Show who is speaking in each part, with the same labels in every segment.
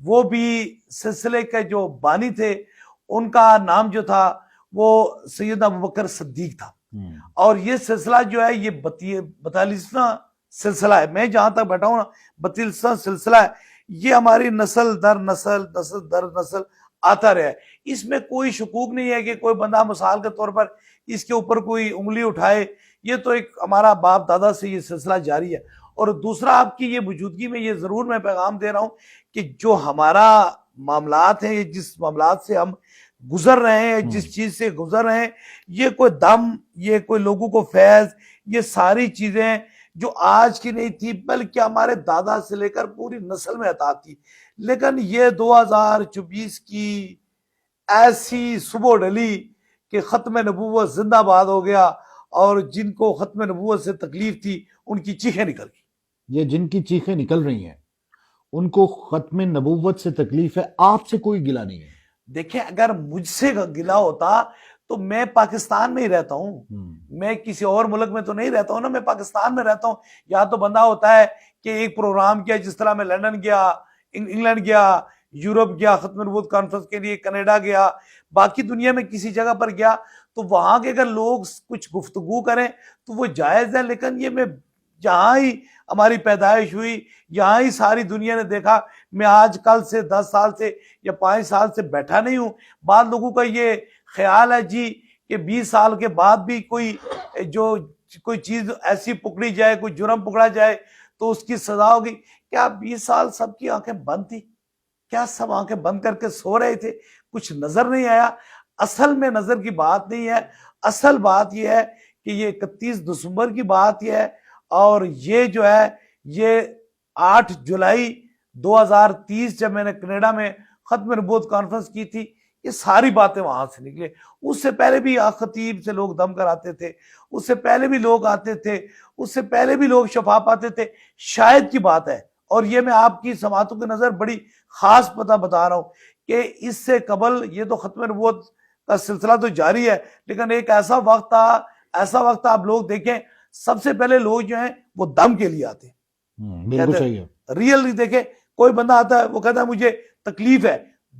Speaker 1: وہ بھی سلسلے کے جو بانی تھے، ان کا نام جو تھا وہ سیدنا ابوبکر صدیق تھا. اور یہ سلسلہ جو ہے یہ 42واں سلسلہ ہے. میں جہاں تک بیٹھا ہوں نا 42واں سلسلہ ہے. یہ ہماری نسل در نسل آتا رہا ہے. اس میں کوئی شکوک نہیں ہے کہ کوئی بندہ مثال کے طور پر اس کے اوپر کوئی انگلی اٹھائے. یہ تو ایک ہمارا باپ دادا سے یہ سلسلہ جاری ہے. اور دوسرا آپ کی یہ موجودگی میں یہ ضرور میں پیغام دے رہا ہوں کہ جو ہمارا معاملات ہیں، جس معاملات سے ہم گزر رہے ہیں، جس چیز سے گزر رہے ہیں، یہ کوئی دم، یہ کوئی لوگوں کو فیض، یہ ساری چیزیں جو آج کی نہیں تھی بلکہ ہمارے دادا سے لے کر پوری نسل میں عطا تھی. لیکن یہ 2024 کی ایسی صبح ڈلی کہ ختم نبوت زندہ باد ہو گیا، اور جن کو ختم نبوت سے تکلیف تھی ان کی چیخیں نکل گئی.
Speaker 2: یہ جن کی چیخیں نکل رہی ہیں ان کو ختم نبوت سے تکلیف ہے، آپ سے کوئی گلہ نہیں ہے.
Speaker 1: دیکھیں اگر مجھ سے گلہ ہوتا تو میں پاکستان میں ہی رہتا ہوں، میں کسی اور ملک میں تو نہیں رہتا ہوں نا، میں پاکستان میں رہتا ہوں. یا تو بندہ ہوتا ہے کہ ایک پروگرام کیا، جس طرح میں لندن گیا، انگلینڈ گیا، یورپ گیا ختم نبوت کانفرنس کے لیے، کینیڈا گیا، باقی دنیا میں کسی جگہ پر گیا، تو وہاں کے اگر لوگ کچھ گفتگو کریں تو وہ جائز ہے. لیکن یہ میں جہاں ہی ہماری پیدائش ہوئی، یہاں ہی ساری دنیا نے دیکھا. میں آج کل سے 10 سال سے یا 5 سال سے بیٹھا نہیں ہوں. بعض لوگوں کا یہ خیال ہے جی کہ 20 سال کے بعد بھی کوئی چیز ایسی پکڑی جائے، کوئی جرم پکڑا جائے تو اس کی سزا ہوگی. کیا 20 سال سب کی آنکھیں بند تھی؟ کیا سب آنکھیں بند کر کے سو رہے تھے؟ کچھ نظر نہیں آیا؟ اصل میں نظر کی بات نہیں ہے. اصل بات یہ ہے کہ یہ 31 دسمبر کی بات یہ ہے، اور یہ جو ہے یہ 8 جولائی 2030 جب میں نے کینیڈا میں ختم نبوت کانفرنس کی تھی، یہ ساری باتیں وہاں سے نکلے. اس سے پہلے بھی خطیب سے لوگ دم کراتے تھے، اس سے پہلے بھی لوگ آتے تھے، اس سے پہلے بھی لوگ شفا پاتے تھے. شاید کی بات ہے، اور یہ میں آپ کی سماعتوں کی نظر بڑی خاص پتہ بتا رہا ہوں کہ اس سے قبل یہ تو ختم نبوت کا سلسلہ تو جاری ہے، لیکن ایک ایسا وقت تھا آپ لوگ دیکھیں سب سے پہلے لوگ جو ہیں وہ دم کے لیے آتے ہیں.
Speaker 2: بالکل صحیح ہے.
Speaker 1: ریئل دیکھیں کوئی بندہ آتا ہے وہ کہتا ہے مجھے تکلیف ہے،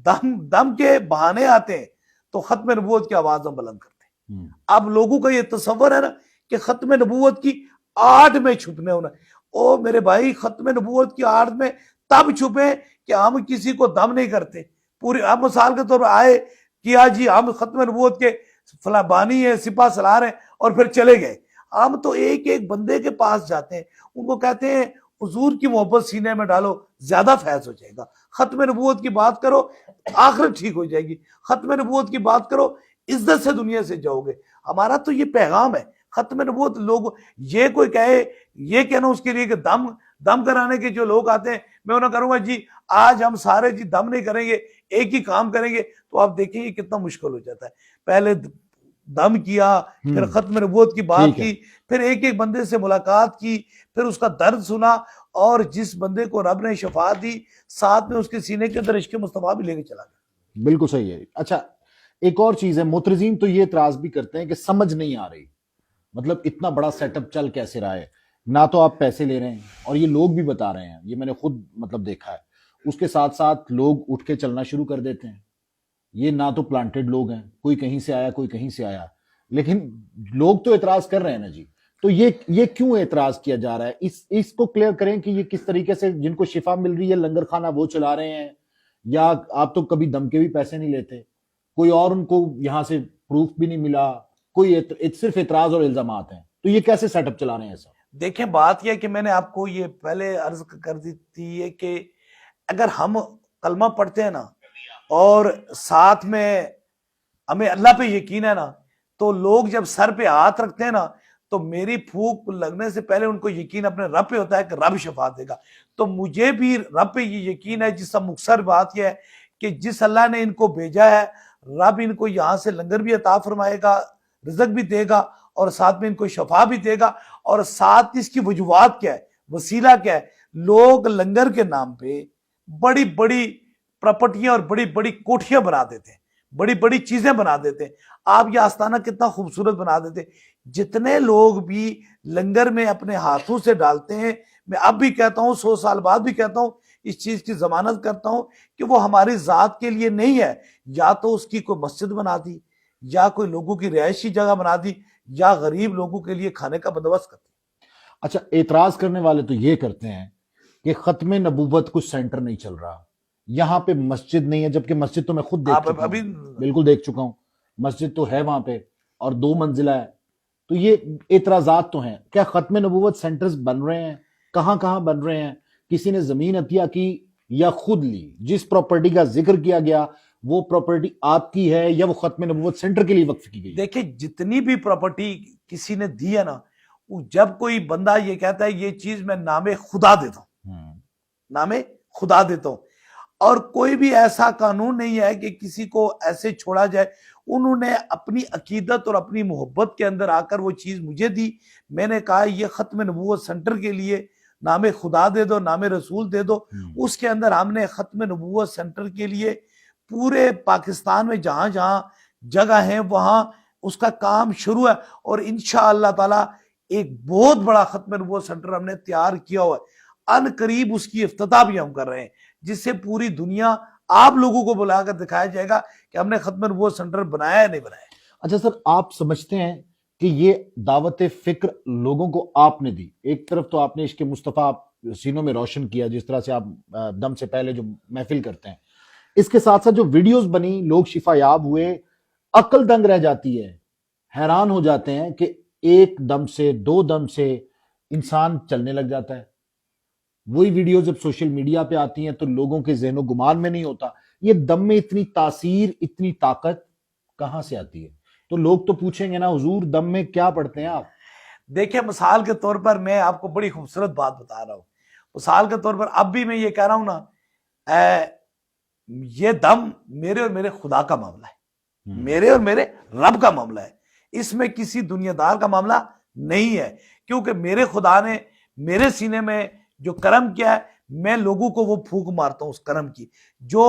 Speaker 1: دم کے بہانے آتے ہیں تو ختم نبوت کی آواز ہم بلند کرتے ہیں. اب لوگوں کا یہ تصور ہے نا کہ ختم نبوت کی آڑ میں چھپنے ہونا. او میرے بھائی، ختم نبوت کی آڑ میں تب چھپے کہ ہم کسی کو دم نہیں کرتے. پوری ہم مثال کے طور پر آئے کیا جی ہم ختم نبوت کے فلاں بانی ہیں، سپاہ سالار ہیں، اور پھر چلے گئے. ہم تو ایک ایک بندے کے پاس جاتے ہیں، ان کو کہتے ہیں حضور کی محبت سینے میں ڈالو، زیادہ فیض ہو جائے گا. ختم نبوت کی بات کرو، آخرت ٹھیک ہو جائے گی. ختم نبوت کی بات کرو، عزت سے دنیا سے جاؤ گے. ہمارا تو یہ پیغام ہے. ختم نبوت لوگ یہ کوئی کہے، یہ کہنا اس کے لیے کہ دم کرانے کے جو لوگ آتے ہیں، میں انہیں کروں گا جی آج ہم سارے جی دم نہیں کریں گے، ایک ہی کام کریں گے، تو آپ دیکھیں گے کتنا مشکل ہو جاتا ہے. پہلے دم کیا، پھر ختم نبوت کی بات کی، پھر ایک ایک بندے سے ملاقات کی، پھر اس کا درد سنا، اور جس بندے کو رب نے شفا دی ساتھ میں اس کے سینے کے اندر عشق مصطفیٰ بھی لے کے چلا گیا.
Speaker 2: بالکل صحیح ہے. اچھا ایک اور چیز ہے، معترضین تو یہ اعتراض بھی کرتے ہیں کہ سمجھ نہیں آ رہی، مطلب اتنا بڑا سیٹ اپ چل کیسے رہا ہے؟ نہ تو آپ پیسے لے رہے ہیں، اور یہ لوگ بھی بتا رہے ہیں، یہ میں نے خود مطلب دیکھا ہے. اس کے ساتھ ساتھ لوگ اٹھ کے چلنا شروع کر دیتے ہیں. یہ نہ تو پلانٹڈ لوگ ہیں، کوئی کہیں سے آیا کوئی کہیں سے آیا، لیکن لوگ تو اعتراض کر رہے ہیں نا جی. تو یہ کیوں اعتراض کیا جا رہا ہے؟ اس کو کلیئر کریں کہ یہ کس طریقے سے جن کو شفا مل رہی ہے لنگر خانہ وہ چلا رہے ہیں، یا آپ تو کبھی دم کے بھی پیسے نہیں لیتے، کوئی اور ان کو یہاں سے پروف بھی نہیں ملا، کوئی صرف اعتراض اور الزامات ہیں، تو یہ کیسے سیٹ اپ چلا رہے ہیں ایسا؟
Speaker 1: دیکھیں بات یہ کہ میں نے آپ کو یہ پہلے عرض کر دی تھی کہ اگر ہم کلمہ پڑھتے ہیں نا اور ساتھ میں ہمیں اللہ پہ یقین ہے نا، تو لوگ جب سر پہ ہاتھ رکھتے ہیں نا تو میری پھونک لگنے سے پہلے ان کو یقین اپنے رب پہ ہوتا ہے کہ رب شفا دے گا. تو مجھے بھی رب پہ یہ یقین ہے. جس کا مختصر بات یہ ہے کہ جس اللہ نے ان کو بھیجا ہے، رب ان کو یہاں سے لنگر بھی عطا فرمائے گا، رزق بھی دے گا، اور ساتھ میں ان کو شفا بھی دے گا. اور ساتھ اس کی وجوہات کیا ہے، وسیلہ کیا ہے؟ لوگ لنگر کے نام پہ بڑی بڑی پراپرٹیاں اور بڑی بڑی کوٹھیاں بنا دیتے ہیں، بڑی بڑی چیزیں بنا دیتے ہیں. آپ یہ آستانہ کتنا خوبصورت بنا دیتے. جتنے لوگ بھی لنگر میں اپنے ہاتھوں سے ڈالتے ہیں، میں اب بھی کہتا ہوں 100 سال بعد بھی کہتا ہوں اس چیز کی ضمانت کرتا ہوں کہ وہ ہماری ذات کے لیے نہیں ہے، یا تو اس کی کوئی مسجد بنا دی، یا کوئی لوگوں کی رہائشی جگہ بنا دی، یا غریب لوگوں کے لیے کھانے کا بندوبست کرتی۔
Speaker 2: اچھا، اعتراض کرنے والے تو یہ کرتے ہیں کہ ختم نبوت کچھ سینٹر نہیں چل رہا، یہاں پہ مسجد نہیں ہے، جبکہ مسجد تو میں خود دیکھ
Speaker 1: آپ
Speaker 2: چکا
Speaker 1: ابھی
Speaker 2: ہوں، بالکل دیکھ چکا ہوں، مسجد تو ہے وہاں پہ اور 2 منزلہ ہے۔ تو یہ اعتراضات تو ہیں، کیا ختم نبوت سینٹرز بن رہے ہیں؟ کہاں کہاں بن رہے ہیں؟ کسی نے زمین عطیہ کی یا خود لی؟ جس پراپرٹی کا ذکر کیا گیا وہ پراپرٹی آپ کی ہے یا وہ ختم نبوت سینٹر کے لیے وقف کی گئی؟
Speaker 1: دیکھیں، جتنی بھی پراپرٹی کسی نے دی ہے نا، وہ جب کوئی بندہ یہ کہتا ہے یہ چیز میں نام خدا دیتا ہوں، نام خدا دیتا ہوں، اور کوئی بھی ایسا قانون نہیں ہے کہ کسی کو ایسے چھوڑا جائے۔ انہوں نے اپنی عقیدت اور اپنی محبت کے اندر آ کر وہ چیز مجھے دی، میں نے کہا یہ ختم نبوت سینٹر کے لیے نام خدا دے دو، نام رسول دے دو۔ اس کے اندر ہم نے ختم نبوت سینٹر کے لیے پورے پاکستان میں جہاں جہاں جگہ ہیں وہاں اس کا کام شروع ہے، اور انشاءاللہ تعالی ایک بہت بڑا ختم نبوت سینٹر ہم نے تیار کیا ہوا ہے۔ ان قریب اس کی افتتاح بھی ہم کر رہے ہیں، جس سے پوری دنیا آپ لوگوں کو بلا کر دکھایا جائے گا کہ ہم نے ختم نبوت سینٹر بنایا ہے نہیں بنایا۔
Speaker 2: اچھا سر، آپ سمجھتے ہیں کہ یہ دعوت فکر لوگوں کو آپ نے دی؟ ایک طرف تو آپ نے عشق مصطفیٰ سینوں میں روشن کیا، جس طرح سے آپ دم سے پہلے جو محفل کرتے ہیں، اس کے ساتھ ساتھ جو ویڈیوز بنی، لوگ شفا یاب ہوئے، عقل دنگ رہ جاتی ہے، حیران ہو جاتے ہیں کہ ایک دم سے 2 دم سے انسان چلنے لگ جاتا ہے۔ وہی ویڈیو جب سوشل میڈیا پہ آتی ہیں تو لوگوں کے ذہن و گمان میں نہیں ہوتا یہ دم میں اتنی تاثیر، اتنی طاقت کہاں سے آتی ہے؟ تو لوگ تو پوچھیں گے نا، حضور دم میں کیا پڑھتے ہیں آپ؟
Speaker 1: دیکھیں، مثال کے طور پر میں آپ کو بڑی خوبصورت بات بتا رہا ہوں۔ مثال کے طور پر اب بھی میں یہ کہہ رہا ہوں نا، یہ دم میرے اور میرے خدا کا معاملہ ہے، میرے اور میرے رب کا معاملہ ہے، اس میں کسی دنیا دار کا معاملہ نہیں ہے، کیونکہ میرے خدا نے میرے سینے میں جو کرم کیا ہے، میں لوگوں کو وہ پھونک مارتا ہوں اس کرم کی، جو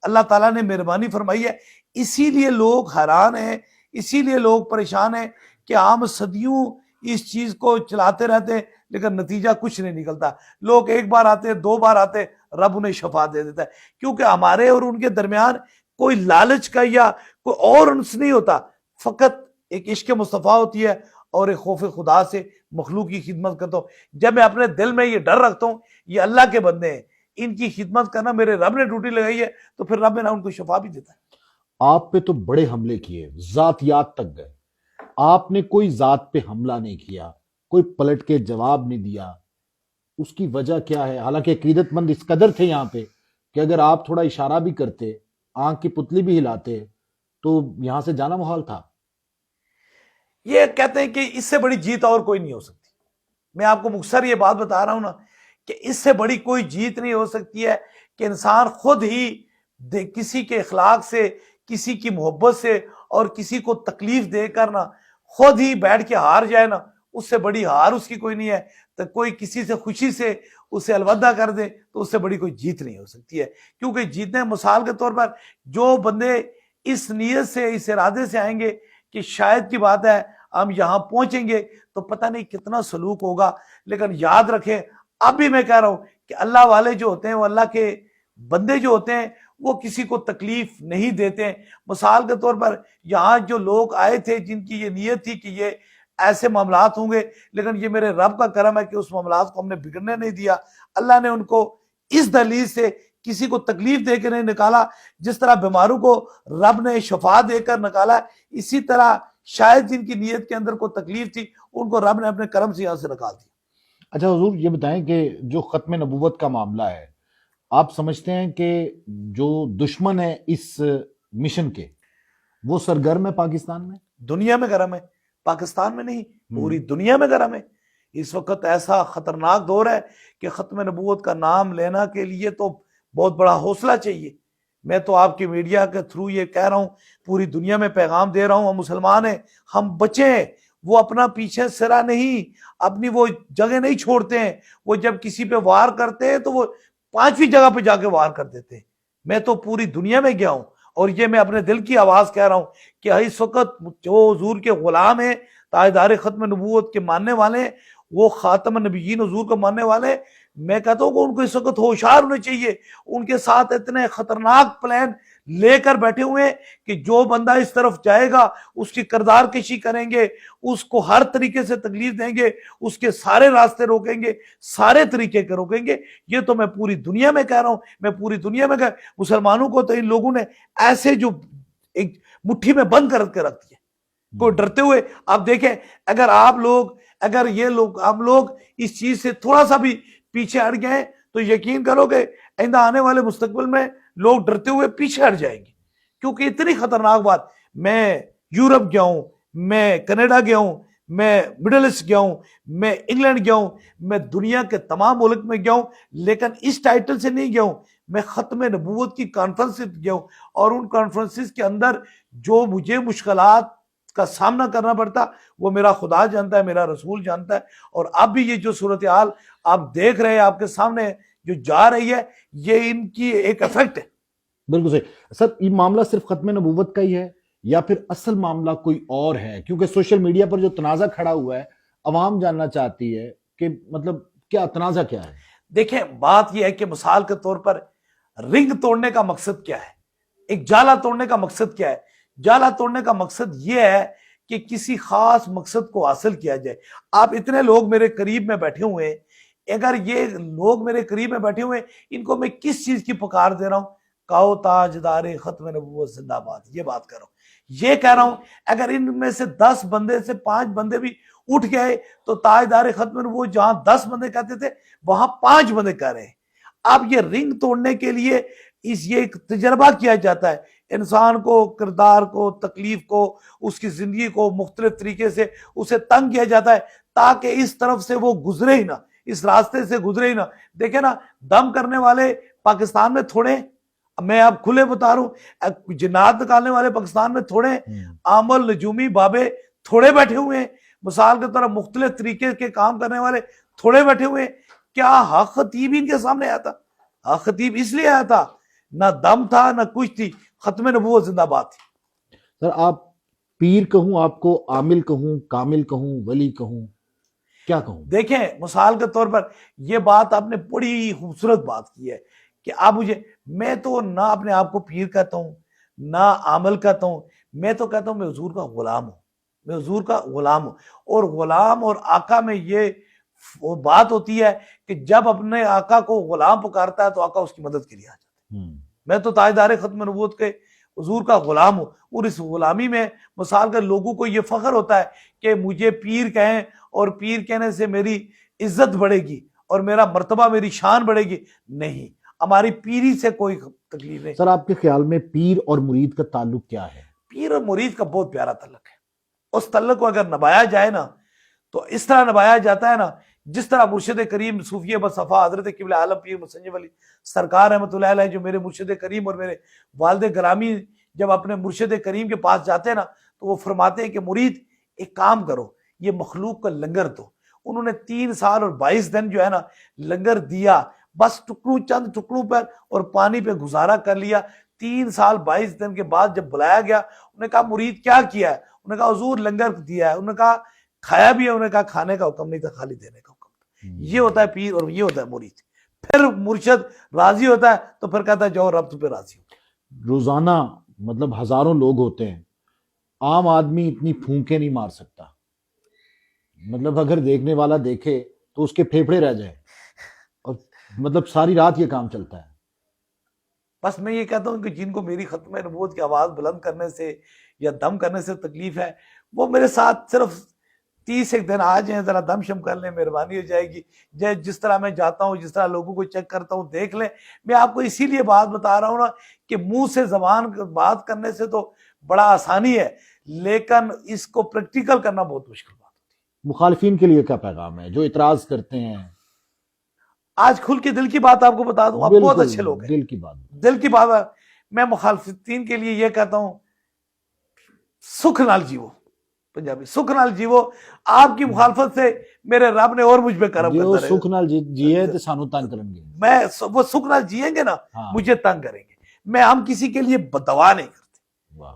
Speaker 1: اللہ تعالیٰ نے مہربانی فرمائی ہے۔ اسی لیے لوگ حیران ہیں، اسی لیے لوگ پریشان ہیں کہ عام صدیوں اس چیز کو چلاتے رہتے ہیں لیکن نتیجہ کچھ نہیں نکلتا۔ لوگ ایک بار آتے، 2 بار آتے، رب انہیں شفا دے دیتا ہے، کیونکہ ہمارے اور ان کے درمیان کوئی لالچ کا یا کوئی اور انس نہیں ہوتا، فقط ایک عشق مصطفیٰ ہوتی ہے اور ایک خوف خدا سے مخلوق کی خدمت کرتا ہوں۔ جب میں اپنے دل میں یہ ڈر رکھتا ہوں یہ اللہ کے بندے ہیں، ان کی خدمت کرنا میرے رب نے ڈیوٹی لگائی ہے، تو پھر رب نے ان کو شفا بھی دیتا ہے۔
Speaker 2: آپ پہ تو بڑے حملے کیے، ذاتیات تک گئے، آپ نے کوئی ذات پہ حملہ نہیں کیا، کوئی پلٹ کے جواب نہیں دیا، اس کی وجہ کیا ہے؟ حالانکہ عقیدت مند اس قدر تھے یہاں پہ کہ اگر آپ تھوڑا اشارہ بھی کرتے، آنکھ کی پتلی بھی ہلاتے تو یہاں سے جانا محال تھا۔
Speaker 1: یہ کہتے ہیں کہ اس سے بڑی جیت اور کوئی نہیں ہو سکتی۔ میں آپ کو مختصر یہ بات بتا رہا ہوں نا کہ اس سے بڑی کوئی جیت نہیں ہو سکتی ہے کہ انسان خود ہی کسی کے اخلاق سے، کسی کی محبت سے اور کسی کو تکلیف دے کر نا خود ہی بیٹھ کے ہار جائے نا، اس سے بڑی ہار اس کی کوئی نہیں ہے۔ تو کوئی کسی سے خوشی سے اسے الوداع کر دے تو اس سے بڑی کوئی جیت نہیں ہو سکتی ہے، کیونکہ جیتنے مثال کے طور پر جو بندے اس نیت سے، اس ارادے سے آئیں گے کہ شاید کی بات ہے ہم یہاں پہنچیں گے تو پتہ نہیں کتنا سلوک ہوگا، لیکن یاد رکھیں، اب بھی میں کہہ رہا ہوں کہ اللہ والے جو ہوتے ہیں، وہ اللہ کے بندے جو ہوتے ہیں، وہ کسی کو تکلیف نہیں دیتے ہیں۔ مثال کے طور پر یہاں جو لوگ آئے تھے جن کی یہ نیت تھی کہ یہ ایسے معاملات ہوں گے، لیکن یہ میرے رب کا کرم ہے کہ اس معاملات کو ہم نے بگڑنے نہیں دیا۔ اللہ نے ان کو اس دلیل سے کسی کو تکلیف دے کے نہیں نکالا، جس طرح بیماروں کو رب نے شفا دے کر نکالا، اسی طرح شاید جن کی نیت کے اندر کوئی تکلیف تھی ان کو رب نے اپنے کرم سے یہاں سے نکال دیا۔
Speaker 2: اچھا حضور، یہ بتائیں کہ جو ختم نبوت کا معاملہ ہے، آپ سمجھتے ہیں کہ جو دشمن ہے اس مشن کے، وہ سرگرم ہے پاکستان میں؟
Speaker 1: دنیا میں گرم ہے، پاکستان میں نہیں، پوری دنیا میں گرم ہے۔ اس وقت ایسا خطرناک دور ہے کہ ختم نبوت کا نام لینا کے لیے تو بہت بڑا حوصلہ چاہیے۔ میں تو آپ کی میڈیا کے تھرو یہ کہہ رہا ہوں، پوری دنیا میں پیغام دے رہا ہوں، ہم مسلمان ہیں، ہم بچیں۔ وہ اپنا پیچھے سرا نہیں، اپنی وہ جگہ نہیں چھوڑتے ہیں، وہ جب کسی پہ وار کرتے ہیں تو وہ 5ویں جگہ پہ جا کے وار کر دیتے ہیں۔ میں تو پوری دنیا میں گیا ہوں اور یہ میں اپنے دل کی آواز کہہ رہا ہوں کہ اس وقت جو حضور کے غلام ہیں، تاجدار ختم نبوت کے ماننے والے ہیں، وہ خاتم النبیین حضور کو ماننے والے ہیں، میں کہتا ہوں کہ ان کو اس وقت ہوشیار ہونے چاہیے. ان کے ساتھ اتنے خطرناک پلان لے کر بیٹھے ہوئے ہیں کہ جو بندہ اس طرف جائے گا اس کی کردار کشی کریں گے, اس کو ہر طریقے سے تکلیف دیں گے, اس کے سارے راستے روکیں گے, سارے طریقے کے روکیں گے. یہ تو میں پوری دنیا میں کہہ رہا ہوں, میں پوری دنیا میں مسلمانوں کو تو ان لوگوں نے ایسے جو ایک مٹھی میں بند کر کے رکھ دیا, کوئی ڈرتے ہوئے. آپ دیکھیں اگر ہم لوگ اس چیز سے تھوڑا سا بھی پیچھے ہٹ گئے تو یقین کرو کہ آئندہ آنے والے مستقبل میں لوگ ڈرتے ہوئے پیچھے ہٹ جائیں گے, کیونکہ اتنی خطرناک بات. میں یورپ گیا ہوں, میں کینیڈا گیا ہوں, میں مڈل ایسٹ گیا ہوں, میں انگلینڈ گیا ہوں, میں دنیا کے تمام ملک میں گیا ہوں, لیکن اس ٹائٹل سے نہیں گیا ہوں. میں ختم نبوت کی کانفرنس سے گیا ہوں, اور ان کانفرنسز کے اندر جو مجھے مشکلات کا سامنا کرنا پڑتا وہ میرا خدا جانتا ہے, میرا رسول جانتا ہے. اور اب بھی یہ جو صورتحال آپ دیکھ رہے ہیں آپ کے سامنے جو جا رہی ہے, یہ ان کی ایک افیکٹ ہے.
Speaker 2: بالکل صحیح. سر یہ معاملہ صرف ختم نبوت کا ہی ہے یا پھر اصل معاملہ کوئی اور ہے؟ کیونکہ سوشل میڈیا پر جو تنازع کھڑا ہوا ہے عوام جاننا چاہتی ہے کہ مطلب کیا تنازع کیا ہے.
Speaker 1: دیکھیں بات یہ ہے کہ مثال کے طور پر رنگ توڑنے کا مقصد کیا ہے, ایک جالا توڑنے کا مقصد کیا ہے؟ جالا توڑنے کا مقصد یہ ہے کہ کسی خاص مقصد کو حاصل کیا جائے. آپ اتنے لوگ میرے قریب میں بیٹھے ہوئے ہیں, اگر یہ لوگ میرے قریب میں بیٹھے ہوئے ہیں ان کو میں کس چیز کی پکار دے رہا ہوں؟ کہو تاجدار ختم نبوت زندہ باد, یہ بات کر رہا ہوں. یہ کہہ رہا ہوں اگر ان میں سے 10 بندے سے 5 بندے بھی اٹھ گئے تو تاجدار ختم نبوت جہاں 10 بندے کہتے تھے وہاں 5 بندے کہہ رہے ہیں. اب یہ رنگ توڑنے کے لیے یہ ایک تجربہ کیا جاتا ہے, انسان کو, کردار کو, تکلیف کو, اس کی زندگی کو مختلف طریقے سے اسے تنگ کیا جاتا ہے تاکہ اس طرف سے وہ گزرے ہی نہ, اس راستے سے گزرے ہی نہ. دیکھیں نا, دم کرنے والے پاکستان میں تھوڑے, میں آپ کھلے بتا رہا ہوں, جنات نکالنے والے پاکستان میں تھوڑے, عامل نجومی بابے تھوڑے بیٹھے ہوئے ہیں, مثال کے طور مختلف طریقے کے کام کرنے والے تھوڑے بیٹھے ہوئے ہیں. کیا حق خطیب ان کے سامنے آیا تھا؟ حق خطیب اس لیے آیا تھا, نہ دم تھا نہ کچھ تھی, ختم نبوت زندہ باد تھی.
Speaker 2: سر آپ پیر کہوں آپ کو, عامل کہوں, کامل کہوں, ولی کہوں, کیا کہوں؟
Speaker 1: دیکھیں مثال کے طور پر یہ بات آپ نے بڑی خوبصورت بات کی ہے کہ آپ میں تو نہ اپنے آپ کو پیر کہتا ہوں نہ عامل کہتا ہوں, میں تو کہتا ہوں میں حضور کا غلام ہوں, میں حضور کا غلام ہوں. اور غلام اور آقا میں یہ وہ بات ہوتی ہے کہ جب اپنے آقا کو غلام پکارتا ہے تو آقا اس کی مدد کے لیے آ جاتا ہے. میں تو تاجدار ختم نبوت کے حضور کا غلام ہوں, اور اس غلامی میں مثال کے لوگوں کو یہ فخر ہوتا ہے کہ مجھے پیر کہیں اور پیر کہنے سے میری عزت بڑھے گی اور میرا مرتبہ, میری شان بڑھے گی. نہیں, ہماری پیری سے کوئی تکلیف نہیں.
Speaker 2: سر آپ کے خیال میں پیر اور مرید کا تعلق کیا ہے؟
Speaker 1: پیر اور مرید کا بہت پیارا تعلق ہے. اس تعلق کو اگر نبھایا جائے نا تو اس طرح نبھایا جاتا ہے نا جس طرح مرشد کریم صوفی بصفا حضرت قبلہ عالم پیر مسنجب علی سرکار رحمۃ اللہ علیہ, جو میرے مرشد کریم اور میرے والد گرامی جب اپنے مرشد کریم کے پاس جاتے ہیں نا تو وہ فرماتے ہیں کہ مرید ایک کام کرو, یہ مخلوق کا لنگر دو. انہوں نے 3 سال اور 22 دن جو ہے نا لنگر دیا, بس چند ٹکڑوں پر اور پانی پہ گزارا کر لیا. 3 سال 22 دن کے بعد جب بلایا گیا انہوں نے کہا مرید کیا کیا ہے؟ انہوں نے کہا حضور لنگر دیا ہے. انہوں نے کہا کھایا بھی ہے؟ انہوں نے کہا کھانے کا حکم نہیں تھا, خالی دینے کا حکم تھا. یہ ہوتا ہے پیر اور یہ ہوتا ہے مرید. پھر مرشد راضی ہوتا ہے تو پھر کہتا ہے جاؤ رب تو پہ راضی ہو.
Speaker 2: روزانہ مطلب ہزاروں لوگ ہوتے ہیں, عام آدمی اتنی پھونکے نہیں مار سکتا. مطلب اگر دیکھنے والا دیکھے تو اس کے پھیپھڑے رہ جائیں, اور مطلب ساری رات یہ کام چلتا ہے.
Speaker 1: بس میں یہ کہتا ہوں کہ جن کو میری ختم نبوت کی آواز بلند کرنے سے یا دم کرنے سے تکلیف ہے وہ میرے ساتھ صرف 30 ایک دن آ جائیں, ذرا دم شم کر لیں, مہربانی ہو جائے گی. جس طرح میں جاتا ہوں, جس طرح لوگوں کو چیک کرتا ہوں, دیکھ لیں. میں آپ کو اسی لیے بات بتا رہا ہوں نا کہ منہ سے زبان بات کرنے سے تو بڑا آسانی ہے, لیکن اس کو پریکٹیکل کرنا بہت مشکل بات ہوتی ہے.
Speaker 2: مخالفین کے لیے کیا پیغام ہے جو اعتراض کرتے ہیں؟
Speaker 1: آج کھل کے دل کی بات آپ کو بتا دوں, آپ بہت اچھے لوگ ہیں,
Speaker 2: دل کی بات,
Speaker 1: دل کی بات. میں مخالفین کے لیے یہ کہتا ہوں سکھ نال جیو, پنجابی سکھ نال جیو. آپ کی مخالفت سے میرے رب نے اور مجھ پہ کرم کرتا رہے.
Speaker 2: سکھ نال جیے تے سانو تنگ کرن گے.
Speaker 1: میں وہ سکھ نال جیئیں گے نا مجھے تنگ کریں گے. ہم کسی کے لیے بددعا نہیں کرتے,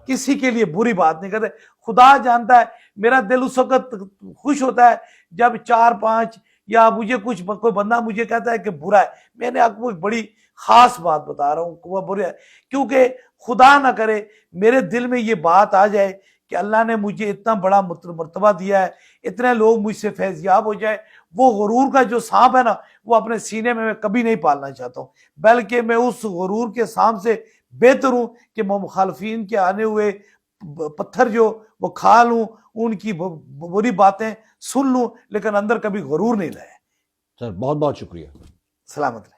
Speaker 1: کسی کے لیے بری بات نہیں کرتے. خدا جانتا ہے میرا دل اس وقت خوش ہوتا ہے جب 4-5 یا مجھے کچھ کوئی بندہ مجھے کہتا ہے کہ برا ہے، میں نے آپ کو ایک بڑی خاص بات بتا رہا ہوں کہ وہ برا ہے، کیونکہ خدا نہ کرے میرے دل میں یہ بات آ جائے کہ اللہ نے مجھے اتنا بڑا مرتبہ دیا ہے، اتنے لوگ مجھ سے فیض یاب ہو جائے، وہ غرور کا جو سانپ ہے نا وہ اپنے سینے میں کبھی نہیں پالنا چاہتا ہوں، بلکہ میں اس غرور کے سانپ سے بہتر ہوں کہ میں مخالفین کے آنے ہوئے پتھر جو وہ کھا لوں، ان کی بری باتیں سن لوں، لیکن اندر کبھی غرور نہیں رہے۔
Speaker 2: سر بہت بہت شکریہ۔
Speaker 1: سلامت رہے۔